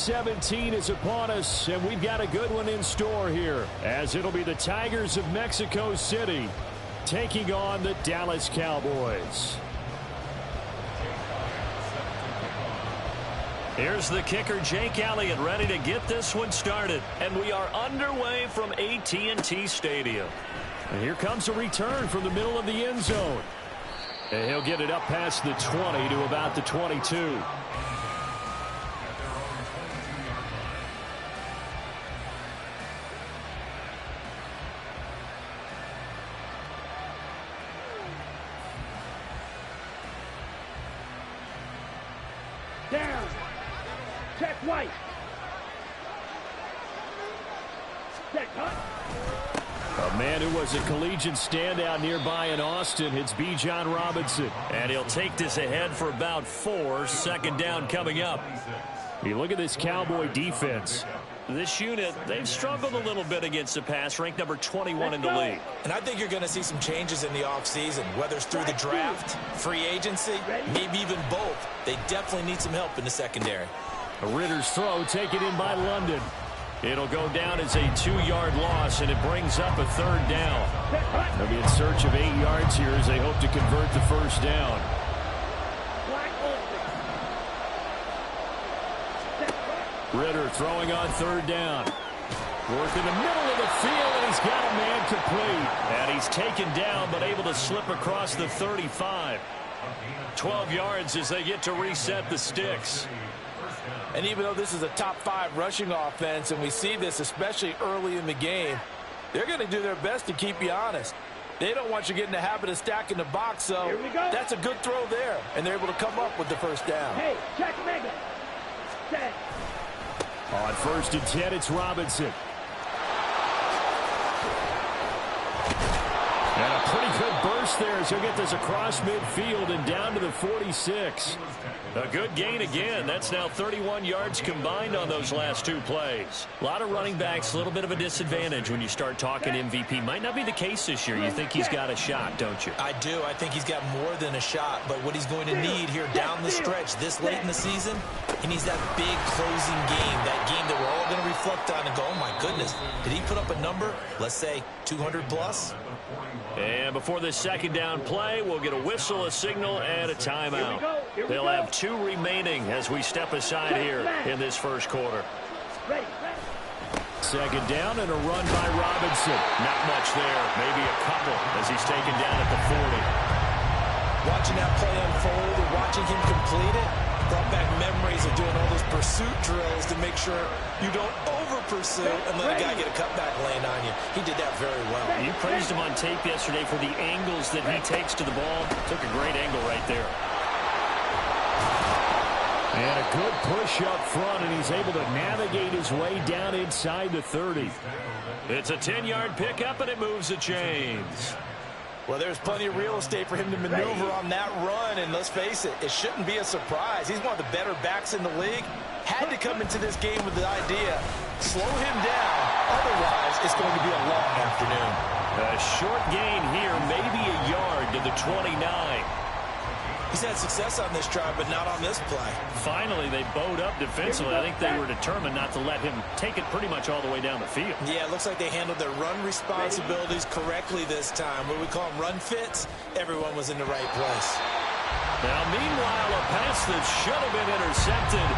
17 is upon us, and we've got a good one in store here, as it'll be the Tigers of Mexico City taking on the Dallas Cowboys. Here's the kicker, Jake Elliott, ready to get this one started. And we are underway from AT&T Stadium. And here comes a return from the middle of the end zone. And he'll get it up past the 20 to about the 22. Down. Check White. Check Hunt. A man who was a collegiate standout nearby in Austin, it's Bijan Robinson. And he'll take this ahead for about 4. Second down coming up. You look at this Cowboy defense. This unit, they've struggled a little bit against the pass, ranked number 21 in the league. And I think you're going to see some changes in the offseason, whether it's through the draft, free agency, maybe even both. They definitely need some help in the secondary. A Ritter's throw taken in by London. It'll go down as a 2-yard loss, and it brings up a 3rd down. They'll be in search of 8 yards here as they hope to convert the first down. Ritter throwing on 3rd down. Work in the middle of the field, and he's got a man complete. And he's taken down, but able to slip across the 35. 12 yards as they get to reset the sticks. And even though this is a top 5 rushing offense, and we see this especially early in the game, they're going to do their best to keep you honest. They don't want you getting the habit of stacking the box, so that's a good throw there. And they're able to come up with the first down. Hey, check Mega. Set. On 1st and 10, it's Robinson. And a pretty good burst there as he'll get this across midfield and down to the 46. A good gain again. That's now 31 yards combined on those last 2 plays. A lot of running backs, a little bit of a disadvantage when you start talking MVP. Might not be the case this year. You think he's got a shot, don't you? I do. I think he's got more than a shot. But what he's going to need here down the stretch this late in the season, he needs that big closing game, that game that we're all going to reflect on and go, oh, my goodness, did he put up a number, let's say 200 plus? And before this second down play, we'll get a whistle, a signal, and a timeout. They'll have 2 remaining as we step aside here in this first quarter. Second down and a run by Robinson. Not much there, maybe a couple as he's taken down at the 40. Watching that play unfold and watching him complete it brought back memories of doing all those pursuit drills to make sure you don't over-pursue and let a guy get a cutback land on you. He did that very well. You praised him on tape yesterday for the angles that he takes to the ball. Took a great angle right there. And a good push up front, and he's able to navigate his way down inside the 30. It's a 10-yard pickup, and it moves the chains. Well, there's plenty of real estate for him to maneuver on that run, and let's face it, it shouldn't be a surprise. He's one of the better backs in the league. Had to come into this game with the idea, slow him down, otherwise it's going to be a long afternoon. A short gain here, maybe a yard to the 29. He's had success on this drive, but not on this play. Finally, they bowed up defensively. I think they were determined not to let him take it pretty much all the way down the field. Yeah, it looks like they handled their run responsibilities correctly this time. What we call them run fits, everyone was in the right place. Now, meanwhile, a pass that should have been intercepted,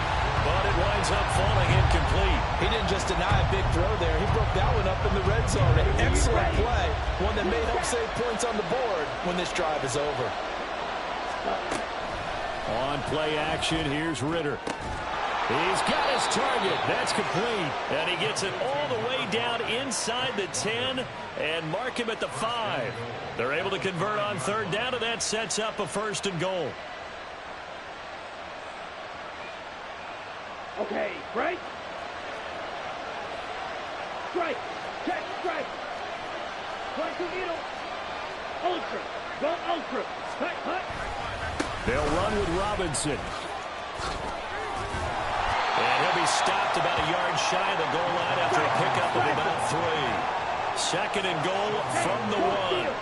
but it winds up falling incomplete. He didn't just deny a big throw there. He broke that one up in the red zone. An excellent play, one that may help save points on the board when this drive is over. On play action, here's Ritter. He's got his target. That's complete. And he gets it all the way down inside the 10 and mark him at the 5. They're able to convert on 3rd down, and that sets up a 1st and goal. Okay, break. Strike. Check, strike. Try to needle. Ultra. Go ultra. Cut, cut. They'll run with Robinson. And he'll be stopped about a yard shy of the goal line after a pickup of about 3. 2nd and goal from the 1.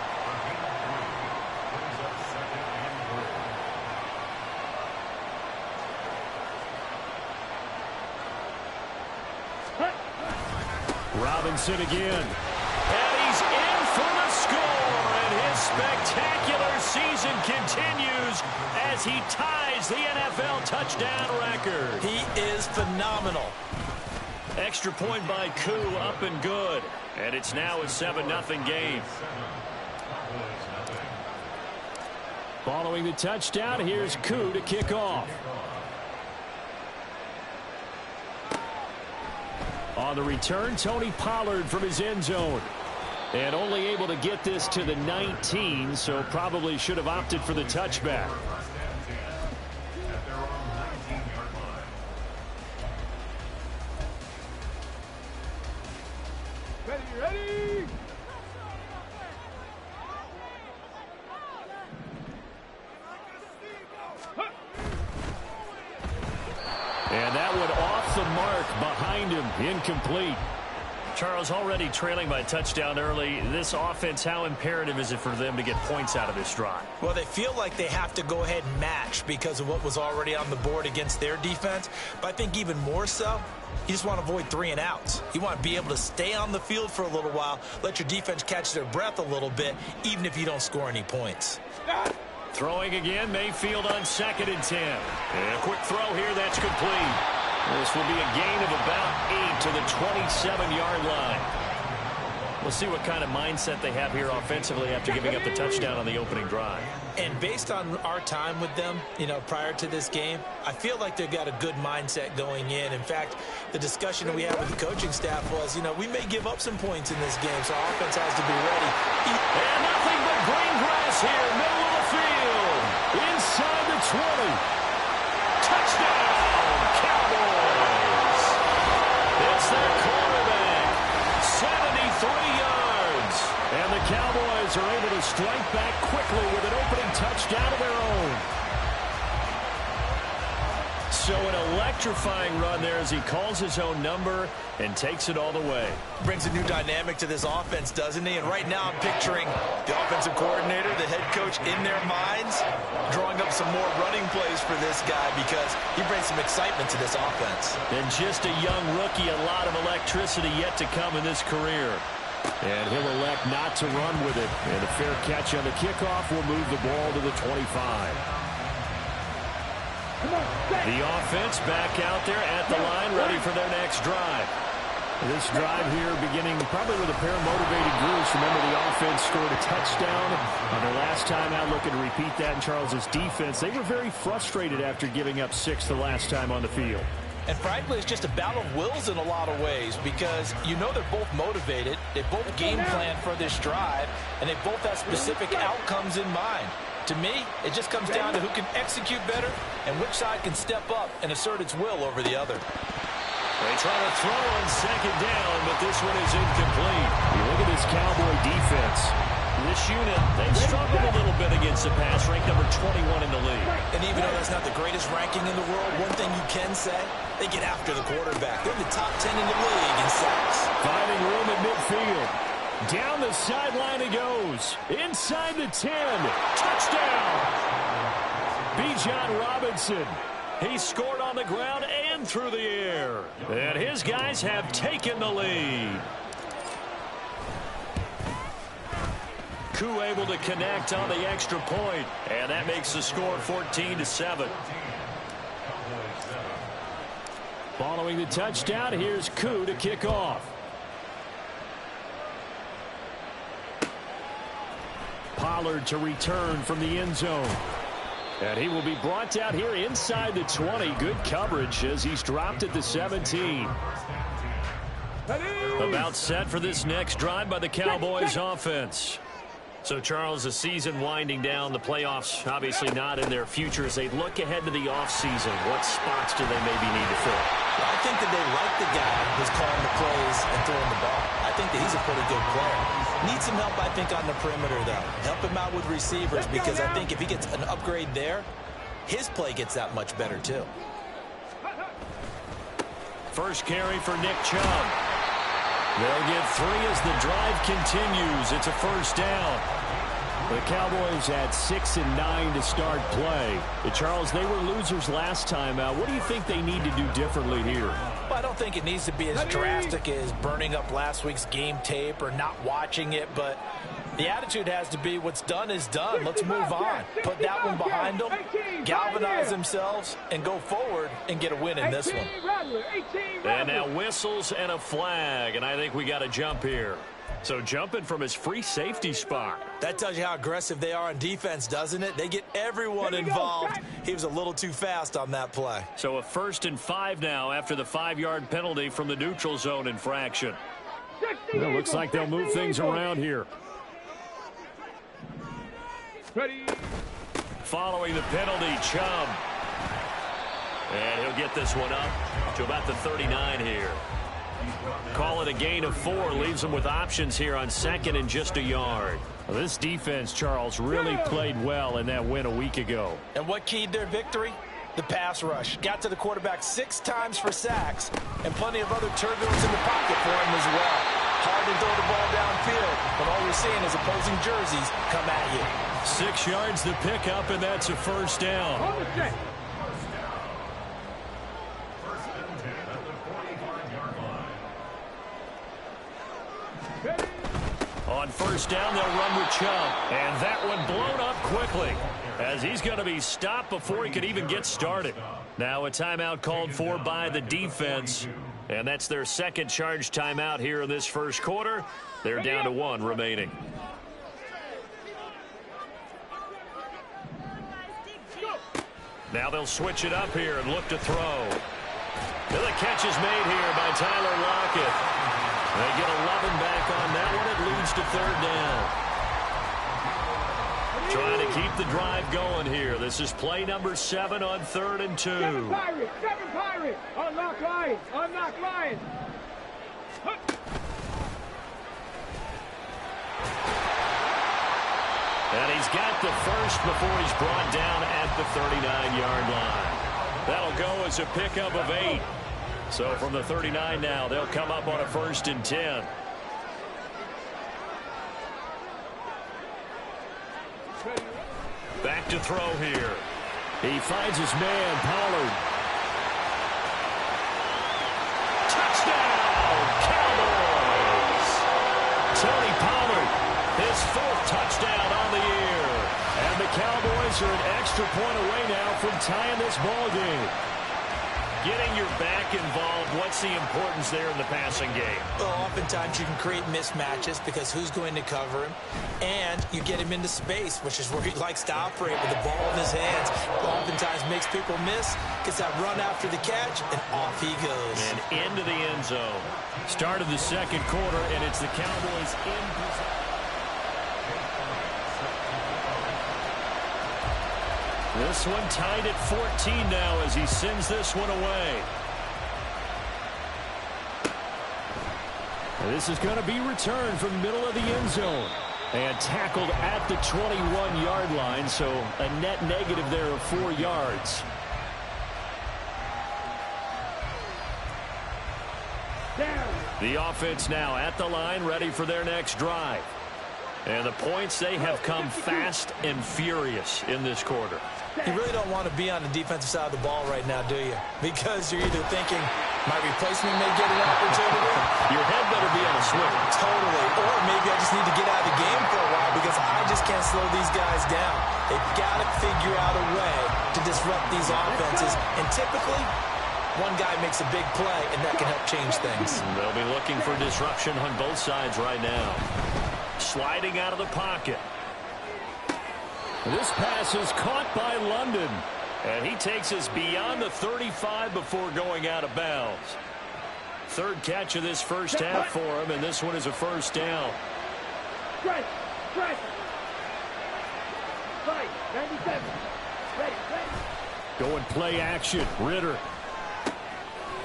Robinson again. And he's in for the score. And his spectacular season continues as he ties the NFL touchdown record. He is phenomenal. Extra point by Koo, up and good. And it's now a 7-0 game. Following the touchdown, here's Koo to kick off. On the return, Tony Pollard from his end zone. And only able to get this to the 19, so probably should have opted for the touchback. Ready. And that one off the mark behind him, incomplete. Charles, already trailing by a touchdown early. This offense, how imperative is it for them to get points out of this drive? Well, they feel like they have to go ahead and match because of what was already on the board against their defense. But I think even more so, you just want to avoid 3 and outs. You want to be able to stay on the field for a little while, let your defense catch their breath a little bit, even if you don't score any points. Throwing again, Mayfield on 2nd and 10. And a quick throw here, that's complete. This will be a gain of about 8 to the 27-yard line. We'll see what kind of mindset they have here offensively after giving up the touchdown on the opening drive. And based on our time with them, prior to this game, I feel like they've got a good mindset going in. In fact, the discussion that we had with the coaching staff was, we may give up some points in this game, so our offense has to be ready. And nothing but green grass here, middle of the field. Inside the 20. Touchdown, Cowboys. It's their quarterback. 73 yards. And the Cowboys are able to strike back quickly with an opening touchdown of their own. So an electrifying run there as he calls his own number and takes it all the way. Brings a new dynamic to this offense, doesn't he? And right now I'm picturing the offensive coordinator, the head coach in their minds, drawing up some more running plays for this guy because he brings some excitement to this offense. And just a young rookie, a lot of electricity yet to come in this career. And he'll elect not to run with it. And a fair catch on the kickoff will move the ball to the 25. The offense back out there at the line, ready for their next drive. This drive here beginning probably with a pair of motivated groups. Remember, the offense scored a touchdown on their last time out. Looking to repeat that in Charles's defense. They were very frustrated after giving up 6 the last time on the field. And frankly, it's just a battle of wills in a lot of ways because they're both motivated. They both game plan for this drive, and they both have specific outcomes in mind. To me, it just comes down to who can execute better and which side can step up and assert its will over the other. They try to throw on 2nd down, but this one is incomplete. You look at this Cowboy defense. This unit, they've struggled a little bit against the pass, ranked number 21 in the league. And even though that's not the greatest ranking in the world, one thing you can say, they get after the quarterback. They're in the top 10 in the league in sacks. Finding room at midfield. Down the sideline he goes. Inside the 10. Touchdown. Bijan Robinson. He scored on the ground and through the air. And his guys have taken the lead. Koo able to connect on the extra point. And that makes the score 14-7. Following the touchdown, here's Koo to kick off. Pollard to return from the end zone. And he will be brought down here inside the 20. Good coverage as he's dropped at the 17. About set for this next drive by the Cowboys offense. So, Charles, the season winding down, the playoffs obviously not in their future. As they look ahead to the offseason, what spots do they maybe need to fill? Well, I think that they like the guy who's calling the plays and throwing the ball. I think that he's a pretty good player. Needs some help, I think, on the perimeter, though. Help him out with receivers because I think if he gets an upgrade there, his play gets that much better, too. First carry for Nick Chubb. They'll get 3 as the drive continues. It's a first down. The Cowboys had 6 and 9 to start play. Charles, they were losers last time out. What do you think they need to do differently here? Well, I don't think it needs to be as drastic as burning up last week's game tape or not watching it, but the attitude has to be what's done is done. Let's move on. Put that one behind them, galvanize themselves, and go forward and get a win in this one. And now whistles and a flag, and I think we got a jump here. So jumping from his free safety spot. That tells you how aggressive they are on defense, doesn't it? They get everyone involved. He was a little too fast on that play. So a 1st and 5 now after the 5-yard penalty from the neutral zone infraction. Well, looks like they'll move things around here. Ready. Following the penalty, Chubb. And he'll get this one up to about the 39 here. Call it a gain of 4. Leaves them with options here on 2nd and just a yard. Well, this defense, Charles, really played well in that win a week ago. And what keyed their victory? The pass rush. Got to the quarterback 6 times for sacks, and plenty of other turbulence in the pocket for him as well. Hard to throw the ball downfield, but all you're seeing is opposing jerseys come at you. 6 yards to pick up, and that's a 1st down. On the set. On 1st down, they'll run with Chubb. And that one blown up quickly, as he's going to be stopped before he could even get started. Now a timeout called for by the defense. And that's their 2nd charge timeout here in this 1st quarter. They're down to 1 remaining. Now they'll switch it up here and look to throw. And the catch is made here by Tyler Lockett. They get 11 back on that one. It leads to 3rd down. Trying to keep the drive going here. This is play number 7 on 3rd and 2. 7 Pirates. Unlock Lions. Unlock Lions. And he's got the first before he's brought down at the 39-yard line. That'll go as a pickup of 8. So from the 39 now, they'll come up on a 1st and 10. Back to throw here. He finds his man, Pollard. Touchdown, Cowboys! Tony Pollard, his 4th touchdown on the year. And the Cowboys are an extra point away now from tying this ball game. Getting your back involved, what's the importance there in the passing game? Well, oftentimes you can create mismatches because who's going to cover him, and you get him into space, which is where he likes to operate with the ball in his hands. Oftentimes makes people miss, gets that run after the catch, and off he goes. And into the end zone. Start of the 2nd quarter, and it's the Cowboys in possession. This one tied at 14 now as he sends this one away. And this is going to be returned from the middle of the end zone. And tackled at the 21-yard line, so a net negative there of 4 yards. The offense now at the line, ready for their next drive. And the points, they have come fast and furious in this quarter. You really don't want to be on the defensive side of the ball right now, do you? Because you're either thinking, my replacement may get an opportunity. Your head better be on a swivel. Totally. Or maybe I just need to get out of the game for a while because I just can't slow these guys down. They've got to figure out a way to disrupt these offenses. And typically, one guy makes a big play, and that can help change things. They'll be looking for disruption on both sides right now. Sliding out of the pocket. This pass is caught by London. And he takes us beyond the 35 before going out of bounds. 3rd catch of this 1st half for him, and this one is a 1st down. Strike. Right. 97. Ready. Going play action. Ritter.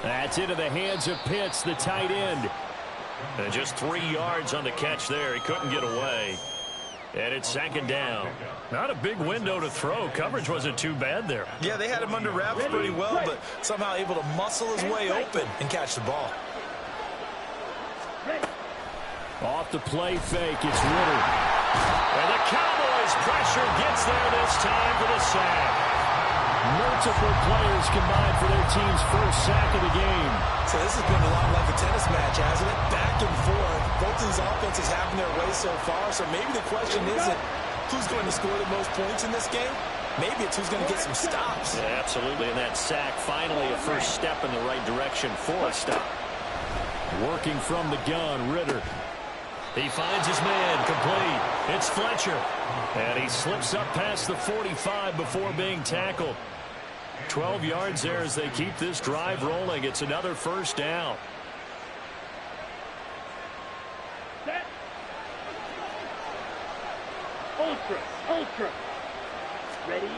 That's into the hands of Pitts, the tight end. And just 3 yards on the catch there. He couldn't get away. And it's 2nd down. Not a big window to throw. Coverage wasn't too bad there. Yeah, they had him under wraps pretty well, but somehow able to muscle his way open and catch the ball. Off the play fake, it's Ritter. And the Cowboys pressure gets there this time for the sack. Multiple players combined for their team's first sack of the game. So this has been a lot like a tennis match, hasn't it? Back and forth. Both of these offenses having their way so far. So maybe the question isn't who's going to score the most points in this game. Maybe it's who's going to get some stops. Yeah, absolutely. And that sack, finally a first step in the right direction for a stop. Working from the gun, Ritter. He finds his man, complete. It's Fletcher. And he slips up past the 45 before being tackled. 12 yards there as they keep this drive rolling. It's another first down. Set. Ultra. Ready?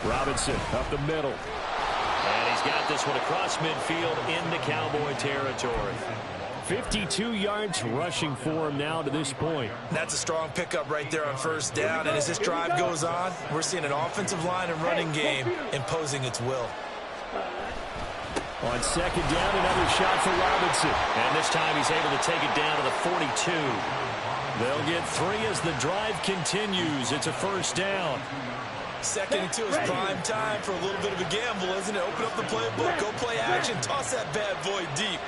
Robinson up the middle. And he's got this one across midfield into Cowboy territory. 52 yards rushing for him now to this point. That's a strong pickup right there on first down. And as this drive goes on, we're seeing an offensive line and running game imposing its will. On second down, another shot for Robinson. And this time he's able to take it down to the 42. They'll get 3 as the drive continues. It's a first down. Second and 2 is prime time for a little bit of a gamble, isn't it? Open up the playbook, go play action, toss that bad boy deep.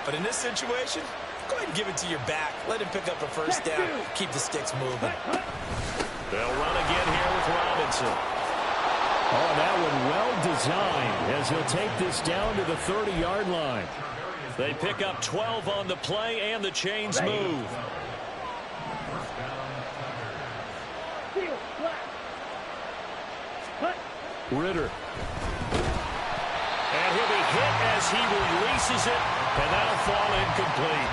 But in this situation, go ahead and give it to your back. Let him pick up a first down. Keep the sticks moving. They'll run again here with Robinson. Oh, that one well designed as he'll take this down to the 30-yard line. They pick up 12 on the play, and the chains move. Ritter. And he'll be hit as he releases it, and that'll fall incomplete.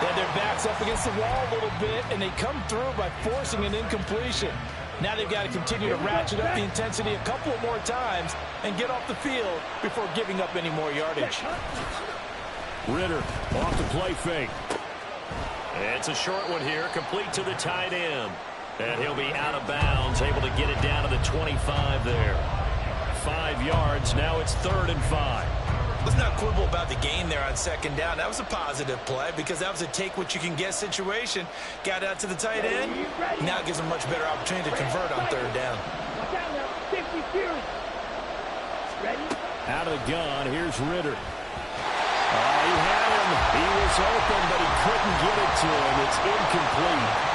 Then their back's up against the wall a little bit, and they come through by forcing an incompletion. Now they've got to continue to ratchet up the intensity a couple more times and get off the field before giving up any more yardage. Ritter off the play fake. It's a short one here, complete to the tight end. And he'll be out of bounds, able to get it down to the 25 there. 5 yards, now it's 3rd and 5. Let's not quibble about the gain there on second down. That was a positive play because that was a take-what-you-can-get situation. Got out to the tight end. Now it gives them a much better opportunity to convert on 3rd down. Out of the gun, here's Ritter. He had him. He was open, but he couldn't get it to him. It's incomplete.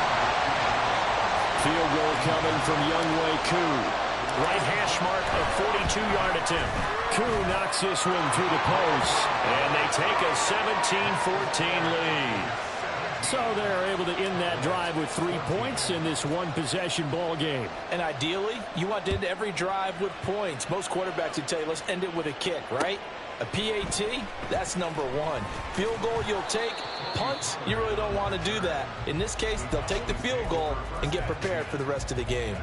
Field goal coming from Younghoe Koo. Right hash mark, a 42-yard attempt. Koo knocks this one through the post. And they take a 17-14 lead. So they're able to end that drive with 3 points in this one-possession ball game. And ideally, you want to end every drive with points. Most quarterbacks would tell you, let's end it with a kick, right? A PAT, that's number 1. Field goal you'll take. Punts, you really don't want to do that. In this case, they'll take the field goal and get prepared for the rest of the game.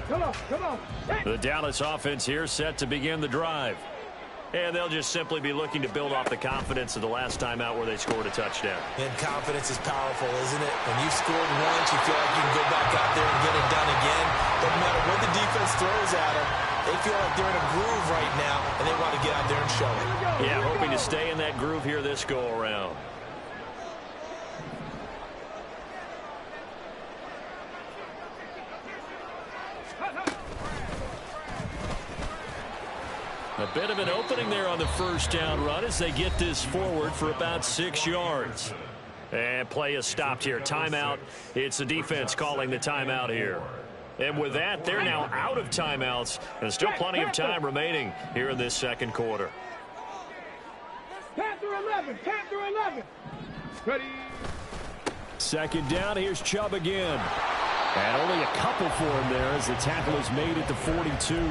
Come on. The Dallas offense here set to begin the drive. And they'll just simply be looking to build off the confidence of the last time out where they scored a touchdown. And confidence is powerful, isn't it? When you've scored once, you feel like you can go back out there and get it done again. Doesn't matter what the defense throws at them. They feel like they're in a groove right now, and they want to get out there and show it. Yeah, hoping to stay in that groove here this go-around. A bit of an opening there on the first down run as they get this forward for about 6 yards. And play is stopped here. Timeout. It's the defense calling the timeout here. And with that, they're now out of timeouts. And still plenty of time remaining here in this second quarter. Panther 11. Ready. Second down, here's Chubb again. And only a couple for him there as the tackle is made at the 42.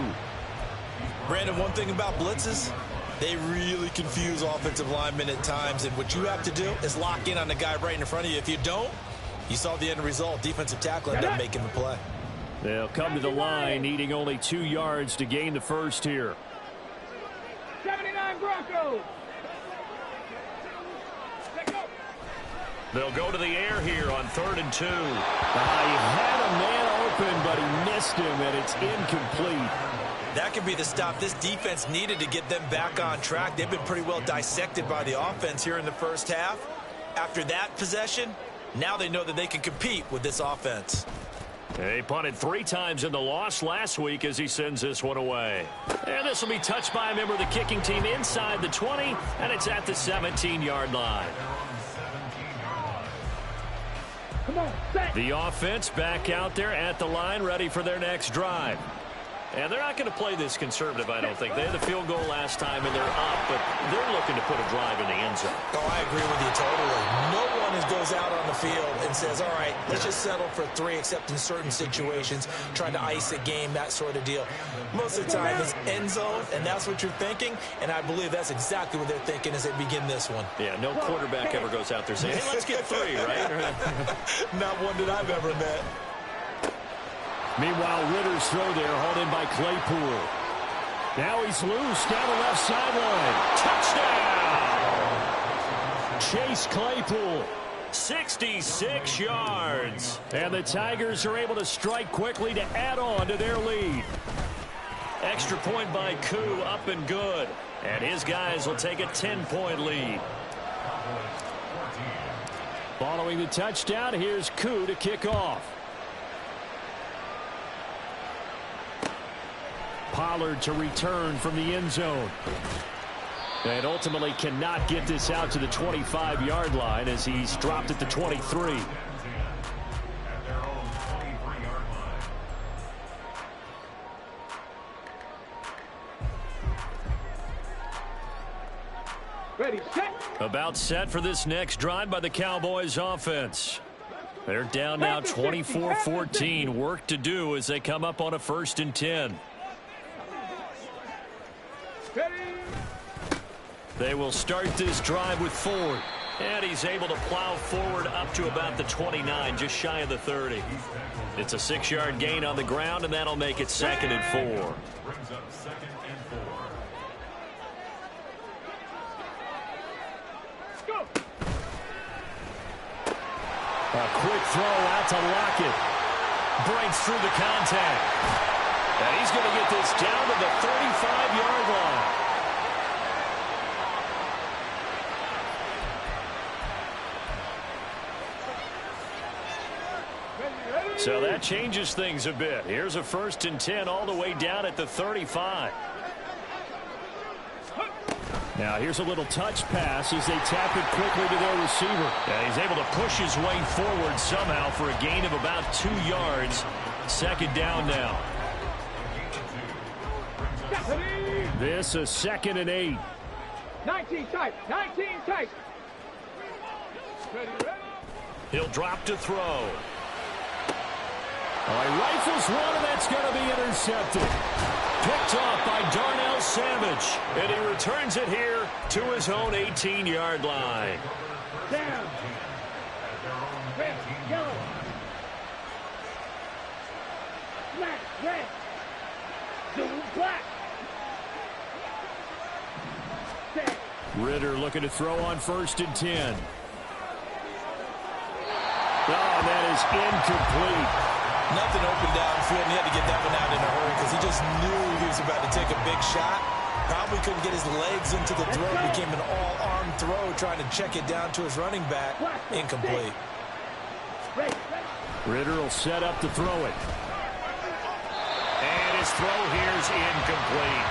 Brandon, one thing about blitzes, they really confuse offensive linemen at times. And what you have to do is lock in on the guy right in front of you. If you don't, you saw the end result. Defensive tackle ended up making the play. They'll come to the line, needing only 2 yards to gain the first here. 79 Broncos. They'll go to the air here on 3rd and 2. He had a man open, but he missed him, and it's incomplete. That could be the stop this defense needed to get them back on track. They've been pretty well dissected by the offense here in the first half. After that possession, now they know that they can compete with this offense. He punted 3 times in the loss last week as he sends this one away. And this will be touched by a member of the kicking team inside the 20, and it's at the 17-yard line. Come on, set. The offense back out there at the line, ready for their next drive. And they're not going to play this conservative, I don't think. They had the field goal last time, and they're up, but they're looking to put a drive in the end zone. Oh, I agree with you totally. No one goes out on the field and says, all right, let's just settle for 3, except in certain situations, trying to ice a game, that sort of deal. Most of the time, it's end zone, and that's what you're thinking, and I believe that's exactly what they're thinking as they begin this one. Yeah, no quarterback ever goes out there saying, hey, let's get 3, right? Not one that I've ever met. Meanwhile, Ritter's throw there, hauled in by Claypool. Now he's loose down the left sideline. Touchdown! Chase Claypool. 66 yards. And the Tigers are able to strike quickly to add on to their lead. Extra point by Koo, up and good. And his guys will take a 10-point lead. Following the touchdown, here's Koo to kick off. Pollard to return from the end zone. And ultimately cannot get this out to the 25-yard line as he's dropped at the 23. Ready, set. About set for this next drive by the Cowboys offense. They're down now 24-14. Work to do as they come up on a 1st and 10. They will start this drive with Ford. And he's able to plow forward up to about the 29, just shy of the 30. It's a 6-yard gain on the ground, and that'll make it 2nd and 4. Brings up 2nd and 4. Go. A quick throw out to Lockett. Breaks through the contact. And he's going to get this down to the 35-yard line. So that changes things a bit. Here's a 1st and 10 all the way down at the 35. Now here's a little touch pass as they tap it quickly to their receiver. And he's able to push his way forward somehow for a gain of about 2 yards. 2nd down now. This a 2nd and 8. 19 tight. 19 tight. Ready, ready. He'll drop to throw. He rifles one, and that's going to be intercepted. Picked off by Darnell Savage. And he returns it here to his own 18-yard line. Down. Red, yellow. Black, red. Blue, black. Set. Ritter looking to throw on 1st and 10. Oh, that is incomplete. Nothing open downfield, and he had to get that one out in a hurry because he just knew he was about to take a big shot. Probably couldn't get his legs into the throw. It became an all-arm throw, trying to check it down to his running back. Incomplete. Ritter will set up to throw it. And his throw here is incomplete.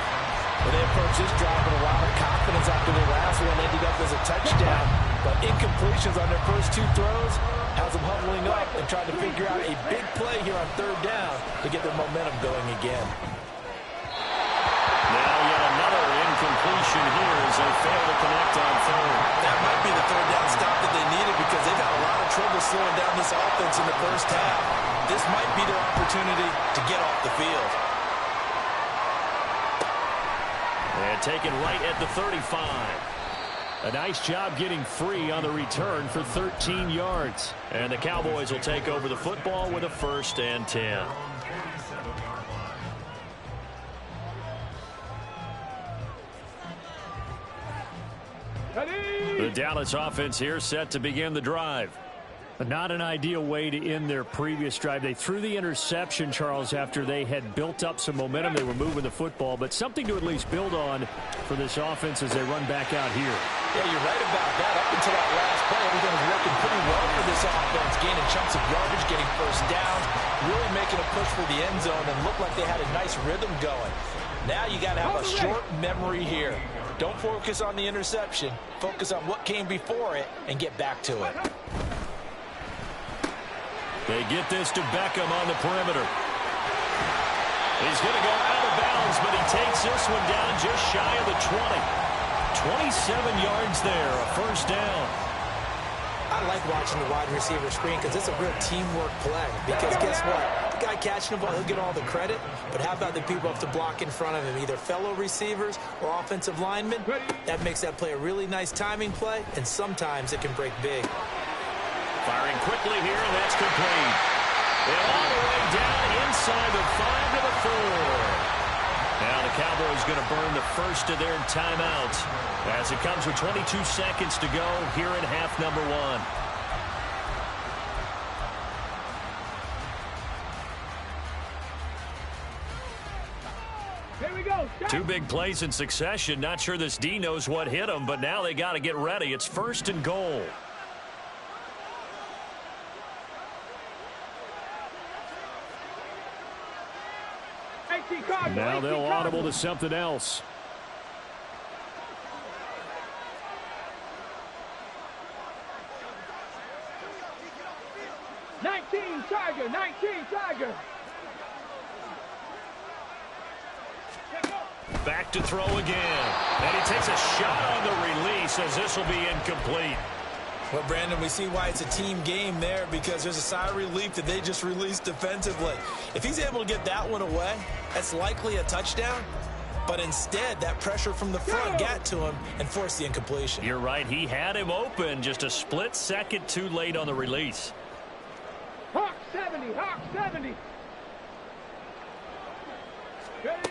Well, they approached this drive with a lot of confidence after their last one ended up as a touchdown. But incompletions on their first 2 throws has them huddling up and trying to figure out a big play here on 3rd down to get their momentum going again. Now yet another incompletion here as they fail to connect on 3rd. That might be the 3rd down stop that they needed because they've had a lot of trouble slowing down this offense in the first half. This might be their opportunity to get off the field. And taken right at the 35. A nice job getting free on the return for 13 yards. And the Cowboys will take over the football with a 1st and 10. Ready. The Dallas offense here set to begin the drive. Not an ideal way to end their previous drive. They threw the interception, Charles, after they had built up some momentum. They were moving the football, but something to at least build on for this offense as they run back out here. Yeah, you're right about that. Up until that last play, everything was working pretty well for this offense, gaining chunks of yardage, getting first downs, really making a push for the end zone, and looked like they had a nice rhythm going. Now you got to have a short memory here. Don't focus on the interception. Focus on what came before it and get back to it. They get this to Beckham on the perimeter. He's going to go out of bounds, but he takes this one down just shy of the 20. 27 yards there, a first down. I like watching the wide receiver screen because it's a real teamwork play. Because guess what? The guy catching the ball, he'll get all the credit. But how about the people up to block in front of him, either fellow receivers or offensive linemen? That makes that play a really nice timing play, and sometimes it can break big. Firing quickly here, and that's complete. And all the way down inside the 5 to the 4. Now the Cowboys going to burn the first of their timeouts as it comes with 22 seconds to go here in half number 1. Here we go. Stop. 2 big plays in succession. Not sure this D knows what hit him, but now they got to get ready. It's first and goal. Now they'll audible to something else. Tiger, 19 Tiger. Back to throw again. And he takes a shot on the release as this will be incomplete. Well, Brandon, we see why it's a team game there because there's a sigh of relief that they just released defensively. If he's able to get that one away, that's likely a touchdown. But instead, that pressure from the front got to him and forced the incompletion. You're right. He had him open, just a split second too late on the release. Hawk 70, Hawk 70. Ready?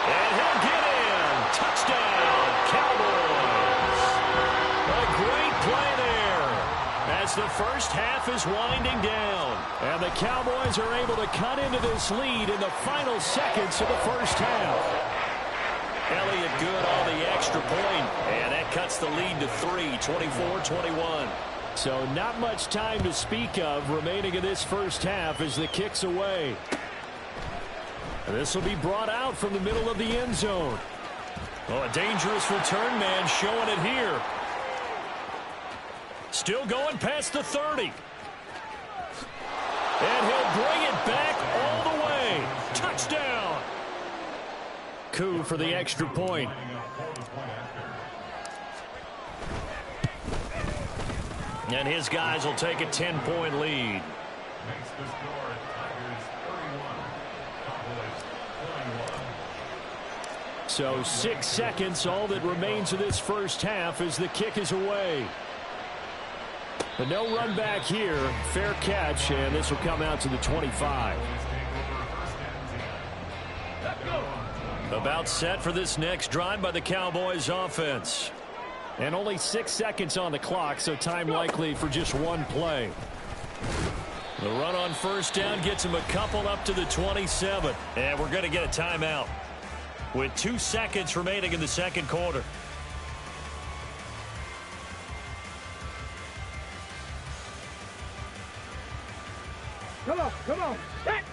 And he'll get in. Touchdown, Cowboys. A great play there as the first half is winding down. And the Cowboys are able to cut into this lead in the final seconds of the first half. Elliott good on the extra point, and that cuts the lead to 3, 24-21. So not much time to speak of remaining in this first half as the kick's away. And this will be brought out from the middle of the end zone. Oh, a dangerous return man showing it here. Still going past the 30. And he'll bring it back all the way. Touchdown. Coup for the extra point. And his guys will take a 10-point lead. Makes the score Tigers 31, Cowboys 21. So 6 seconds, all that remains of this first half as the kick is away. But no run back here. Fair catch, and this will come out to the 25. About set for this next drive by the Cowboys offense. And only 6 seconds on the clock, so time likely for just one play. The run on first down gets him a couple up to the 27. And we're going to get a timeout with 2 seconds remaining in the second quarter. Come on, come on. Set.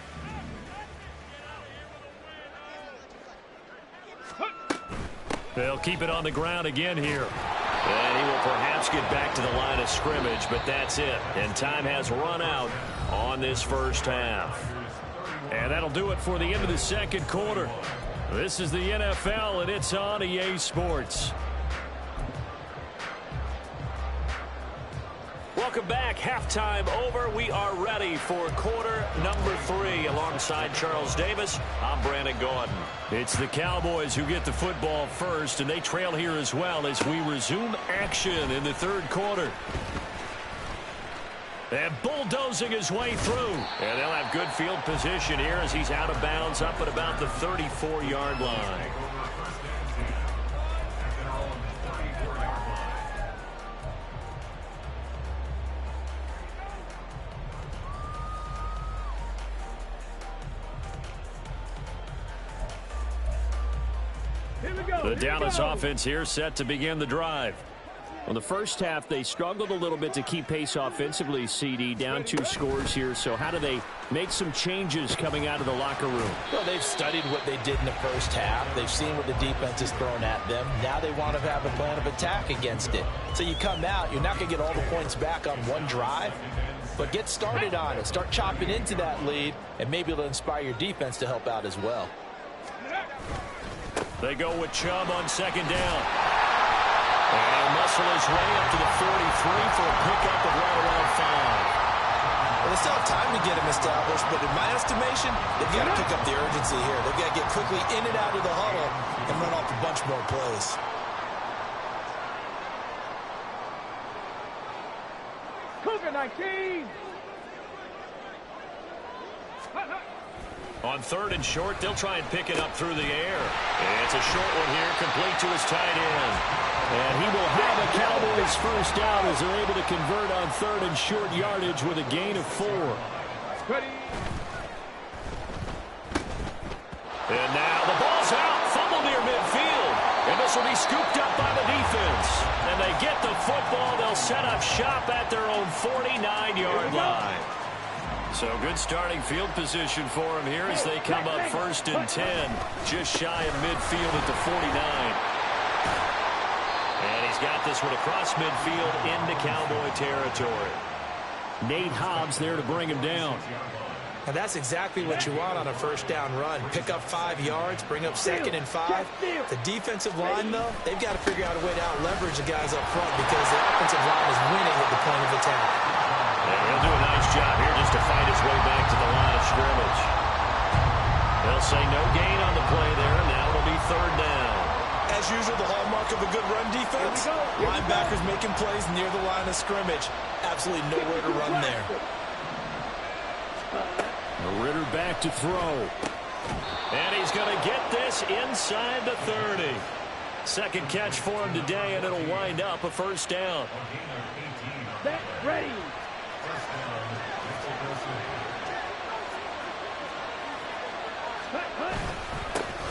They'll keep it on the ground again here. And he will perhaps get back to the line of scrimmage, but that's it. And time has run out on this first half. And that'll do it for the end of the second quarter. This is the NFL, and it's on EA Sports. Welcome back. Halftime over. We are ready for quarter number 3. Alongside Charles Davis, I'm Brandon Gordon. It's the Cowboys who get the football first, and they trail here as well as we resume action in the third quarter. And bulldozing his way through. And they'll have good field position here as he's out of bounds up at about the 34-yard line. The Dallas offense here set to begin the drive. Well, the first half, they struggled a little bit to keep pace offensively, CD, down 2 scores here. So how do they make some changes coming out of the locker room? Well, they've studied what they did in the first half. They've seen what the defense has thrown at them. Now they want to have a plan of attack against it. So you come out, you're not going to get all the points back on one drive, but get started on it. Start chopping into that lead, and maybe it'll inspire your defense to help out as well. They go with Chubb on second down. And he'll muscle his way up to the 43 for a pickup of right around 5. Well, they still have time to get him established, but in my estimation, they've got to pick up the urgency here. They've got to get quickly in and out of the huddle and run off a bunch more plays. Cougar 19. On third and short, they'll try and pick it up through the air. It's a short one here, complete to his tight end. And he will have a Cowboys first down as they're able to convert on third and short yardage with a gain of 4. Ready. And now the ball's out, fumble near midfield. And this will be scooped up by the defense. And they get the football. They'll set up shop at their own 49-yard line. So good starting field position for him here as they come up first and 10, just shy of midfield at the 49. And he's got this one across midfield into Cowboy territory. Nate Hobbs there to bring him down. And that's exactly what you want on a first down run. Pick up 5 yards, bring up second and 5. The defensive line, though, they've got to figure out a way to out-leverage the guys up front because the offensive line is winning at the point of attack. And he'll do a nice job here just to fight his way back to the line of scrimmage. They'll say no gain on the play there. Now it'll be third down. As usual, the hallmark of a good run defense, linebackers making plays near the line of scrimmage. Absolutely nowhere to run there. Ritter back to throw. And he's going to get this inside the 30. Second catch for him today, and it'll wind up a first down. Set, ready.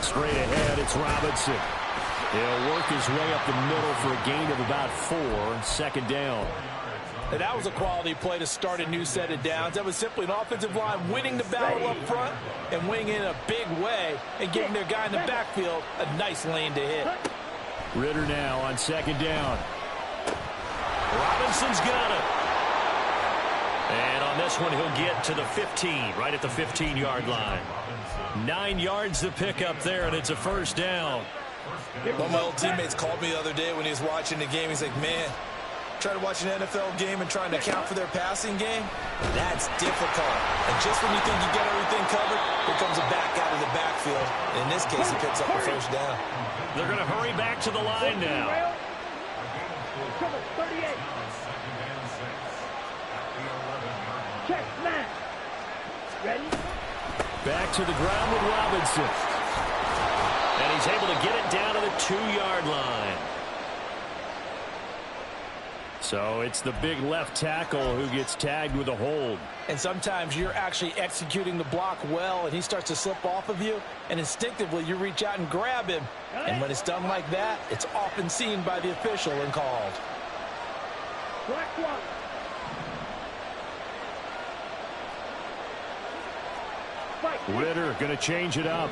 Straight ahead, it's Robinson. He'll work his way up the middle for a gain of about 4, second down. And that was a quality play to start a new set of downs. That was simply an offensive line winning the battle up front and winning in a big way and giving their guy in the backfield a nice lane to hit. Ritter now on second down. Robinson's got it. And on this one, he'll get to the 15, right at the 15-yard line. 9 yards to pick up there, and it's a first down. One of my old teammates called me the other day when he was watching the game. He's like, man, trying to watch an NFL game and trying to account for their passing game, that's difficult. And just when you think you got everything covered, here comes a back out of the backfield. And in this case, he picks up a first down. They're going to hurry back to the line now. Cover 38. Check, snap. Ready? Back to the ground with Robinson. And he's able to get it down to the 2-yard line. So it's the big left tackle who gets tagged with a hold. And sometimes you're actually executing the block well, and he starts to slip off of you, and instinctively you reach out and grab him. And when it's done like that, it's often seen by the official and called. Black one. Ritter going to change it up.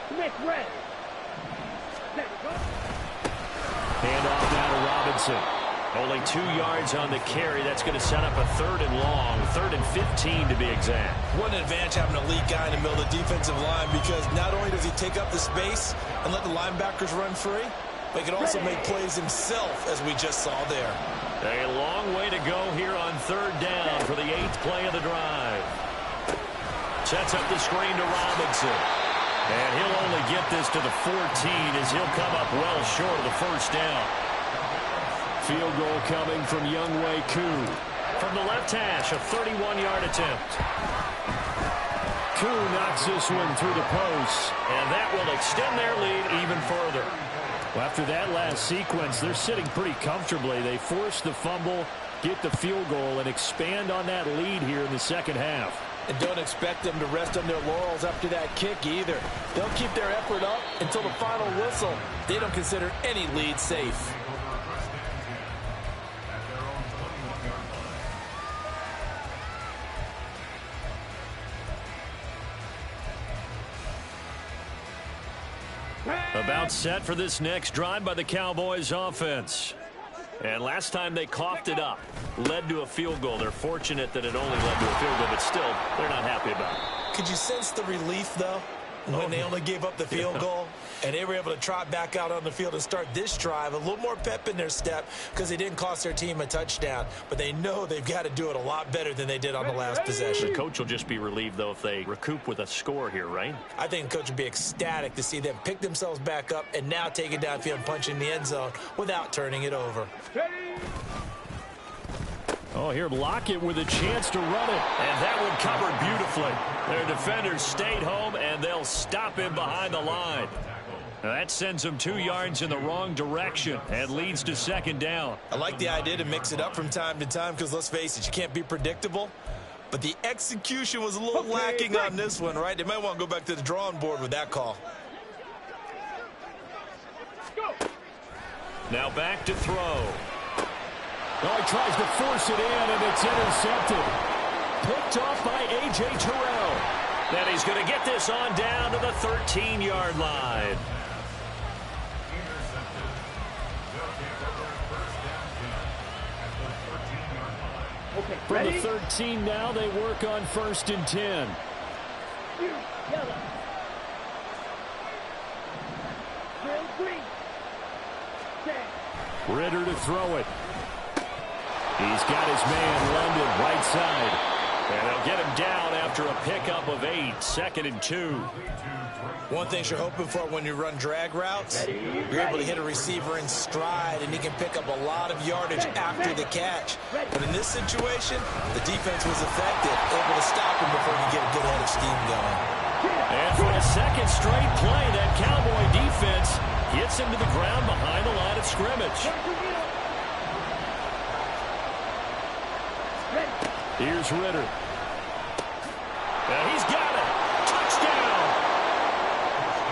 Smith red. Hand off now to Robinson. Only 2 yards on the carry. That's going to set up a third and long. 3rd and 15 to be exact. What an advantage having an elite guy in the middle of the defensive line, because not only does he take up the space and let the linebackers run free, but he can also make plays himself, as we just saw there. A long way to go here on third down for the 8th play of the drive. Sets up the screen to Robinson. And he'll only get this to the 14 as he'll come up well short of the first down. Field goal coming from Younghoe Koo. From the left hash, a 31-yard attempt. Koo knocks this one through the post, and that will extend their lead even further. Well, after that last sequence, they're sitting pretty comfortably. They force the fumble, get the field goal, and expand on that lead here in the second half. And don't expect them to rest on their laurels after that kick either. They'll keep their effort up until the final whistle. They don't consider any lead safe. About set for this next drive by the Cowboys offense. And last time they coughed it up, led to a field goal. They're fortunate that it only led to a field goal, but still, they're not happy about it. Could you sense the relief, though, when they only gave up the field goal? And they were able to trot back out on the field and start this drive. A little more pep in their step because they didn't cost their team a touchdown. But they know they've got to do it a lot better than they did on the last possession. The coach will just be relieved, though, if they recoup with a score here, right? I think the coach would be ecstatic to see them pick themselves back up and now take it downfield and punch in the end zone without turning it over. Oh, here Lockett with a chance to run it. And that one covered beautifully. Their defenders stayed home, and they'll stop him behind the line. Now that sends them 2 yards in the wrong direction and leads to second down. I like the idea to mix it up from time to time because, let's face it, you can't be predictable. But the execution was a little lacking on this one, right? They might want to go back to the drawing board with that call. Now back to throw. Oh, he tries to force it in, and it's intercepted. Picked off by A.J. Terrell. Then he's going to get this on down to the 13-yard line. Okay, From ready? the 13 now, they work on 1st and 10. Yellow. Drill green. Set. Ritter to throw it. He's got his man, London, right side. And they'll get him down after a pickup of 8, 2nd and 2. One thing you're hoping for when you run drag routes, you're able to hit a receiver in stride, and he can pick up a lot of yardage after the catch. But in this situation, the defense was effective, able to stop him before he get a good head of steam going. And for a second straight play, that Cowboy defense gets him to the ground behind the line of scrimmage. Here's Ritter. And he's got it. Touchdown.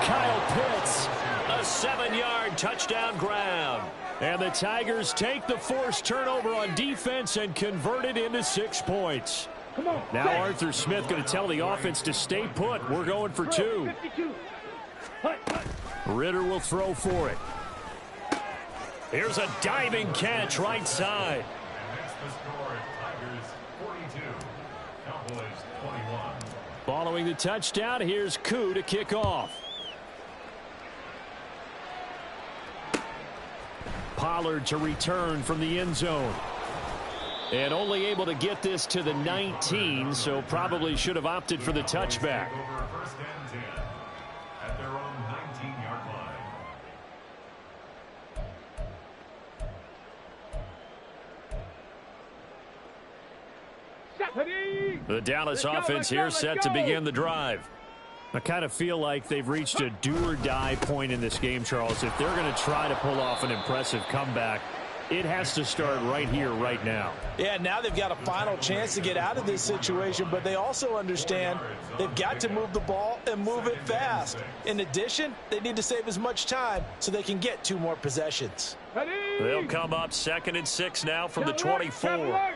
Kyle Pitts. A 7-yard touchdown grab. And the Tigers take the forced turnover on defense and convert it into 6 points. Come on. Now Arthur Smith going to tell the offense to stay put. We're going for 2. 52. Hut, hut. Ritter will throw for it. Here's a diving catch right side. Makes the score Tigers 42, Cowboys 21. Following the touchdown, here's Koo to kick off. Pollard to return from the end zone. And only able to get this to the 19, so probably should have opted for the touchback. Over 1st and 10 at their own 19-yard line. The Dallas Let's go, offense let's go, here let's set to go. begin the drive. I kind of feel like they've reached a do-or-die point in this game, Charles. If they're going to try to pull off an impressive comeback, it has to start right here, right now. Yeah, now they've got a final chance to get out of this situation, but they also understand they've got to move the ball and move it fast. In addition, they need to save as much time so they can get 2 more possessions. They'll come up 2nd and 6 now from the 24.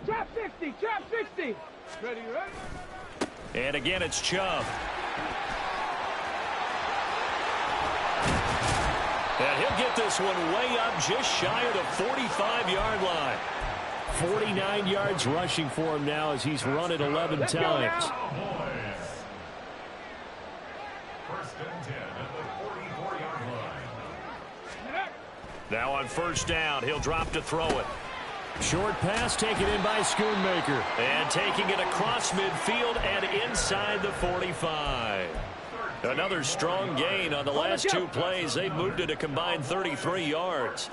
Trap 60, trap 60. Ready, ready? And again, it's Chubb. And he'll get this one way up just shy of the 45-yard line. 49 yards rushing for him now as he's run it 11 times. Cowboys. 1st and 10 at the 44-yard line. Now on 1st down, he'll drop to throw it. Short pass taken in by Schoonmaker. And taking it across midfield and inside the 45. Another strong gain on the last 2 plays. They've moved it a combined 33 yards.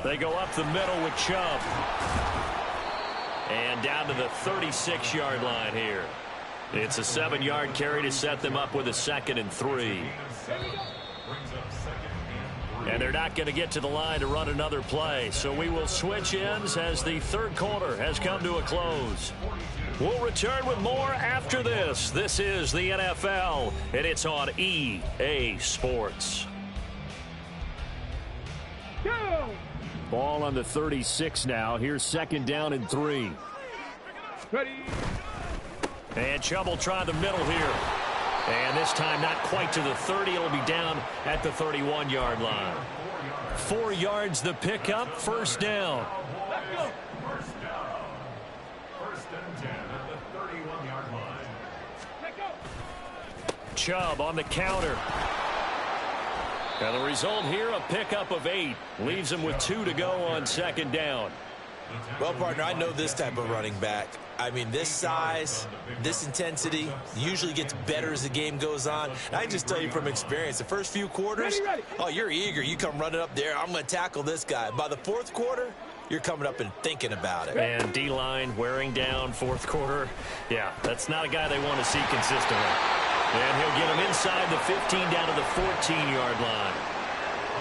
They go up the middle with Chubb. And down to the 36-yard line here. It's a 7-yard carry to set them up with a 2nd and 3. Brings up 2nd and 3. And they're not going to get to the line to run another play. So we will switch ends as the third quarter has come to a close. We'll return with more after this. This is the NFL, and it's on EA Sports. Go! Ball on the 36 now. Here's second down and 3. Ready. And Chubb will try the middle here. And this time not quite to the 30. It'll be down at the 31-yard line. 4 yards the pickup, first down. Let's go. First down. First and 10 at the 31-yard line. Let's go. Chubb on the counter. And the result here, a pickup of 8. Leaves him with 2 to go on second down. Well, partner, I know this type of running back. I mean, this size, this intensity usually gets better as the game goes on. And I can just tell you from experience, the first few quarters, oh, you're eager. You come running up there, I'm going to tackle this guy. By the fourth quarter, you're coming up and thinking about it. And D-line wearing down fourth quarter. Yeah, that's not a guy they want to see consistently. And he'll get him inside the 15 down to the 14-yard line.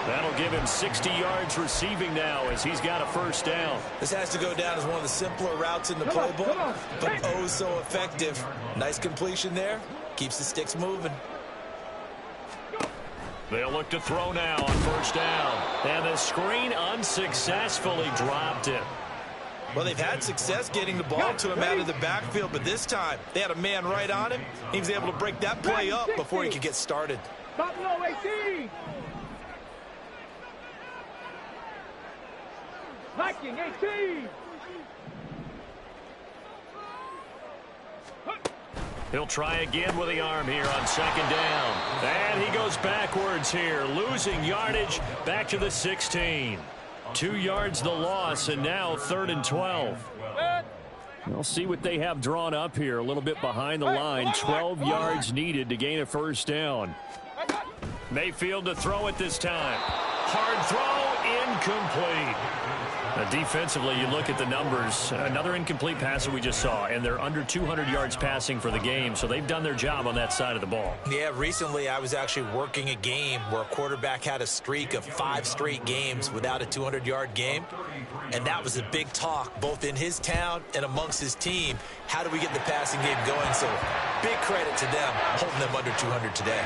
That'll give him 60 yards receiving now as he's got a first down. This has to go down as one of the simpler routes in the playbook, but oh so effective. Nice completion there. Keeps the sticks moving. They'll look to throw now on first down. And the screen unsuccessfully dropped it. Well, they've had success getting the ball to him out of the backfield, but this time they had a man right on him. He was able to break that play up before he could get started. Buffalo 18. Viking 18. He'll try again with the arm here on second down. And he goes backwards here, losing yardage back to the 16. 2 yards the loss, and now 3rd and 12. We'll see what they have drawn up here. A little bit behind the line. 12 yards needed to gain a first down. Mayfield to throw it this time. Hard throw, incomplete. Now defensively, you look at the numbers. Another incomplete pass that we just saw, and they're under 200 yards passing for the game, so they've done their job on that side of the ball. Yeah, recently I was actually working a game where a quarterback had a streak of 5 straight games without a 200-yard game, and that was a big talk both in his town and amongst his team. How do we get the passing game going? So big credit to them holding them under 200 today.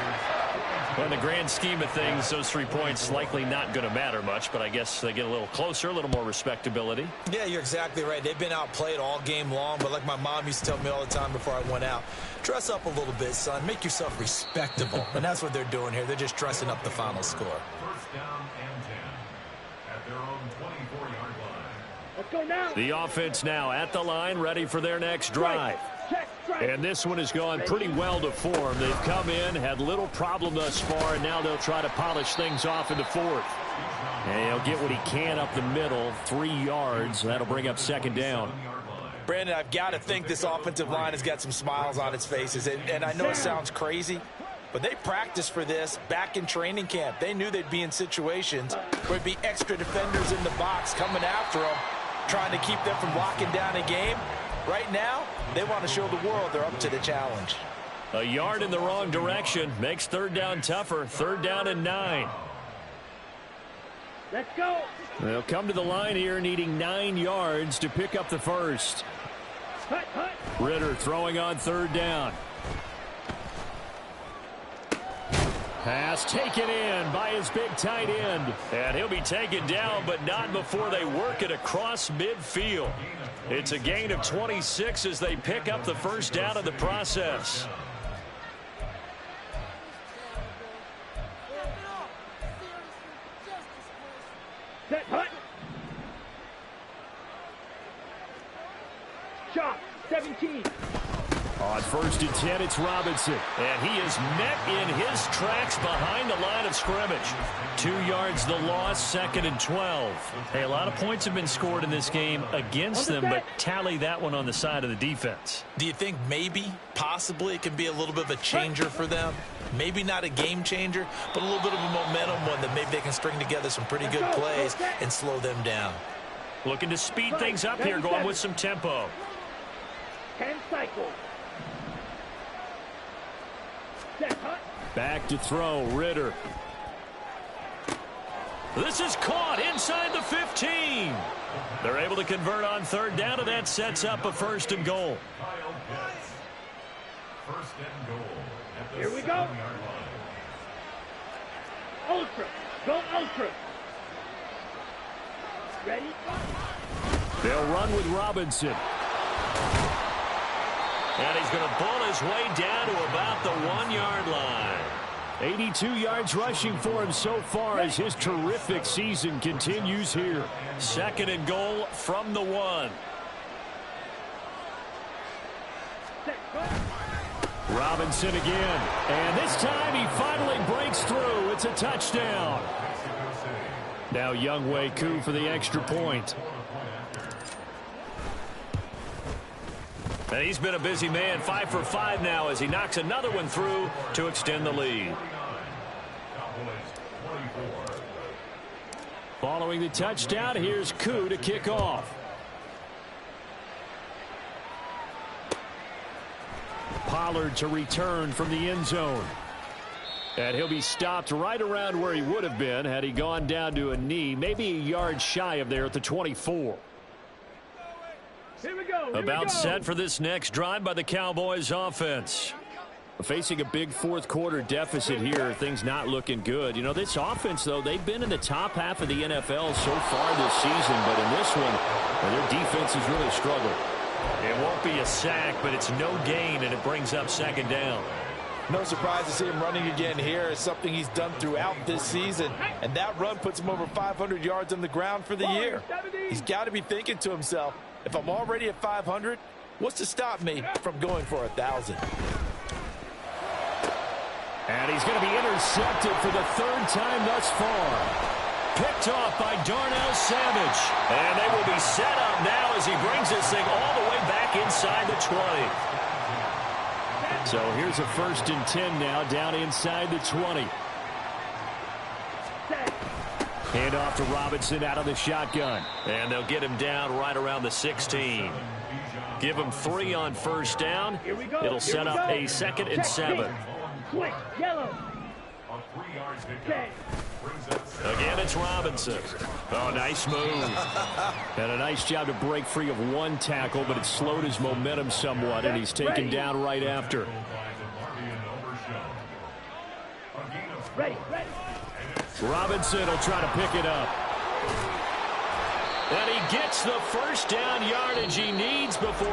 Well, in the grand scheme of things, those 3 points likely not going to matter much, but I guess they get a little closer, a little more respectability. Yeah, you're exactly right. They've been outplayed all game long, but like my mom used to tell me all the time before I went out, dress up a little bit, son. Make yourself respectable. And that's what they're doing here. They're just dressing up the final score. First down and 10 at their own 24-yard line. Let's go now. The offense now at the line, ready for their next drive. And this one has gone pretty well to form. They've come in, had little problem thus far, and now they'll try to polish things off in the 4th. And he'll get what he can up the middle, 3 yards. That'll bring up second down. Brandon, I've got to think this offensive line has got some smiles on its faces. And I know it sounds crazy, but they practiced for this back in training camp. They knew they'd be in situations where there'd be extra defenders in the box coming after them, trying to keep them from locking down a game. Right now, they want to show the world they're up to the challenge. A yard in the wrong direction makes third down tougher. 3rd down and 9. Let's go. They'll come to the line here needing 9 yards to pick up the first. Hut, hut. Ritter throwing on 3rd down. Pass taken in by his big tight end. And he'll be taken down, but not before they work it across midfield. It's a gain of 26 as they pick up the first down in the process. Set, hut. Shot, 17. On 1st and 10, it's Robinson. And he is met in his tracks behind the line of scrimmage. 2 yards the loss, 2nd and 12. Hey, a lot of points have been scored in this game against them, but tally that one on the side of the defense. Do you think maybe, possibly, it can be a little bit of a changer for them? Maybe not a game changer, but a little bit of a momentum one that maybe they can string together some pretty good plays and slow them down. Looking to speed things up here, going with some tempo. 10 cycles. Back to throw, Ritter. This is caught inside the 15. They're able to convert on third down, and that sets up a 1st and goal. First and goal. Here we go. Ultra. Go ultra. Ready? They'll run with Robinson. And he's going to pull his way down to about the 1-yard line. 82 yards rushing for him so far as his terrific season continues here. 2nd and goal from the 1. Robinson again. And this time he finally breaks through. It's a touchdown. Now Younghoe Koo for the extra point. And he's been a busy man, 5 for 5 now as he knocks another one through to extend the lead. Following the touchdown, here's Koo to kick off. Pollard to return from the end zone. And he'll be stopped right around where he would have been had he gone down to a knee, maybe a yard shy of there at the 24. Here we go. About set for this next drive by the Cowboys offense. Facing a big fourth-quarter deficit here, things not looking good. You know, this offense, though, they've been in the top half of the NFL so far this season, but in this one, their defense has really struggled. It won't be a sack, but it's no gain, and it brings up 2nd down. No surprise to see him running again here. It's something he's done throughout this season, and that run puts him over 500 yards on the ground for the year. He's got to be thinking to himself, if I'm already at 500, what's to stop me from going for 1,000? And he's going to be intercepted for the 3rd time thus far. Picked off by Darnell Savage. And they will be set up now as he brings this thing all the way back inside the 20. So here's a 1st and 10 now down inside the 20. Hand off to Robinson out of the shotgun. And they'll get him down right around the 16. Give him 3 on 1st down. It'll set up a 2nd and 7. Quick, yellow. Again, it's Robinson. Oh, nice move. And a nice job to break free of one tackle, but it slowed his momentum somewhat, and he's taken down right after. Ready. Robinson will try to pick it up. And he gets the 1st down yardage he needs before